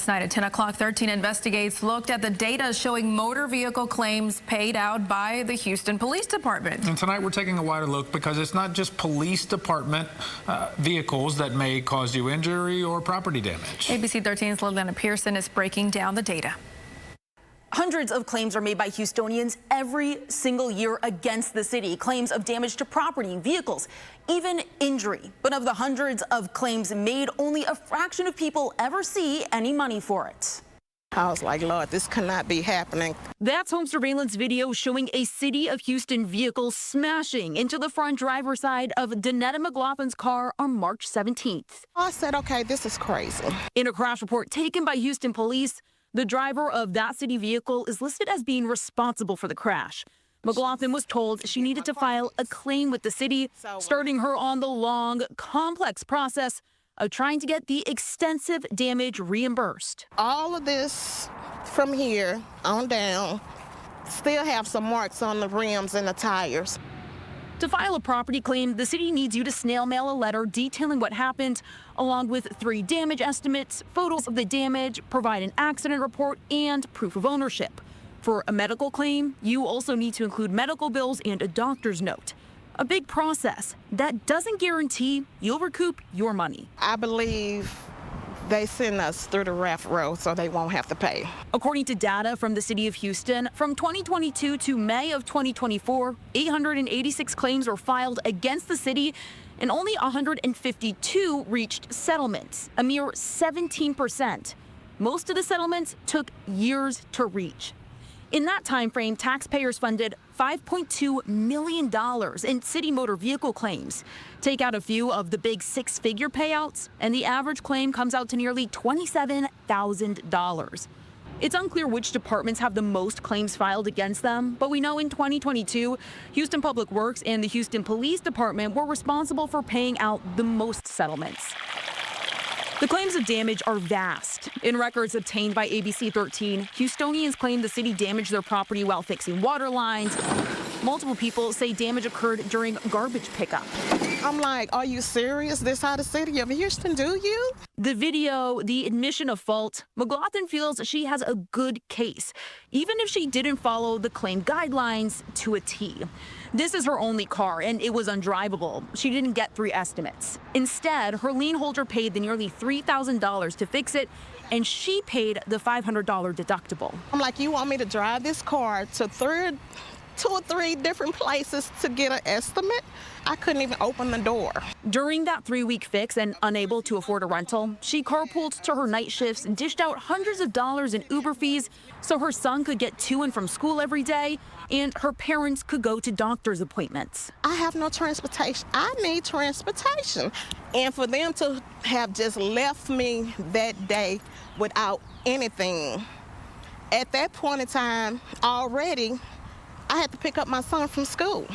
night at 10 o'clock, 13 Investigates looked at the data showing motor vehicle claims paid out by the Houston Police Department. And tonight we're taking a wider look because it's not just police department vehicles that may cause you injury or property damage. ABC 13's Danetta McGlothen is breaking down the data. Hundreds of claims are made by Houstonians every single year against the city. Claims of damage to property, vehicles, even injury. But of the hundreds of claims made, only a fraction of people ever see any money for it. I was like, Lord, this cannot be happening. That's home surveillance video showing a City of Houston vehicle smashing into the front driver's side of Danetta McGlothen's car on March 17th. I said, okay, this is crazy. In a crash report taken by Houston police, the driver of that city vehicle is listed as being responsible for the crash. McGlothen was told she needed to file a claim with the city, starting her on the long, complex process of trying to get the extensive damage reimbursed. All of this from here on down still have some marks on the rims and the tires. To file a property claim, the city needs you to snail mail a letter detailing what happened, along with 3 damage estimates, photos of the damage, provide an accident report, and proof of ownership. For a medical claim, you also need to include medical bills and a doctor's note. A big process that doesn't guarantee you'll recoup your money. I believe they send us through the rough road so they won't have to pay. According to data from the city of Houston, from 2022 to May of 2024, 886 claims were filed against the city, and only 152 reached settlements, a mere 17%. Most of the settlements took years to reach. In that time frame, taxpayers funded $5.2 million in city motor vehicle claims. Take out a few of the big 6-figure payouts, and the average claim comes out to nearly $27,000. It's unclear which departments have the most claims filed against them, but we know in 2022, Houston Public Works and the Houston Police Department were responsible for paying out the most settlements. The claims of damage are vast. In records obtained by ABC 13, Houstonians claim the city damaged their property while fixing water lines. Multiple people say damage occurred during garbage pickup. I'm like, are you serious? This how the city of Houston do you? The video, the admission of fault, McGlothen feels she has a good case, even if she didn't follow the claim guidelines to a T. This is her only car, and it was undrivable. She didn't get 3 estimates. Instead, her lien holder paid the nearly $3,000 to fix it, and she paid the $500 deductible. I'm like, you want me to drive this car to 2 or 3 different places to get an estimate? I couldn't even open the door. During that 3-week fix and unable to afford a rental, she carpooled to her night shifts and dished out hundreds of dollars in Uber fees so her son could get to and from school every day and her parents could go to doctor's appointments. I have no transportation. I need transportation. And for them to have just left me that day without anything, at that point in time already, I had to pick up my son from school.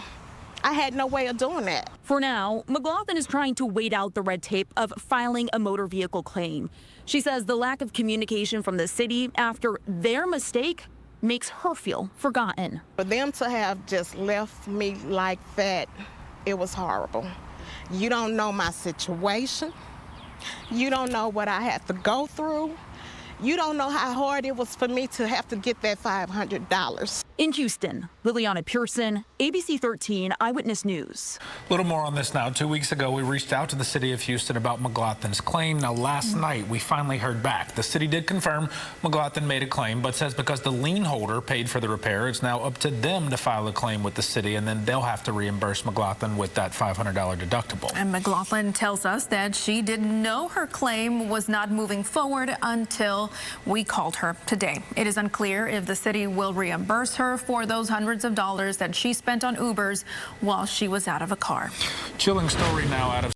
I had no way of doing that. For now, McGlothen is trying to wait out the red tape of filing a motor vehicle claim. She says the lack of communication from the city after their mistake makes her feel forgotten. For them to have just left me like that, it was horrible. You don't know my situation. You don't know what I had to go through. You don't know how hard it was for me to have to get that $500. In Houston, Liliana Pearson, ABC 13 Eyewitness News. A little more on this now. 2 weeks ago, we reached out to the city of Houston about McGlothen's claim. Now, last night, we finally heard back. The city did confirm McGlothen made a claim, but says because the lien holder paid for the repair, it's now up to them to file a claim with the city, and then they'll have to reimburse McGlothen with that $500 deductible. And McGlothen tells us that she didn't know her claim was not moving forward until we called her today. It is unclear if the city will reimburse her for those hundreds of dollars that she spent on Ubers while she was out of a car. Chilling story now out of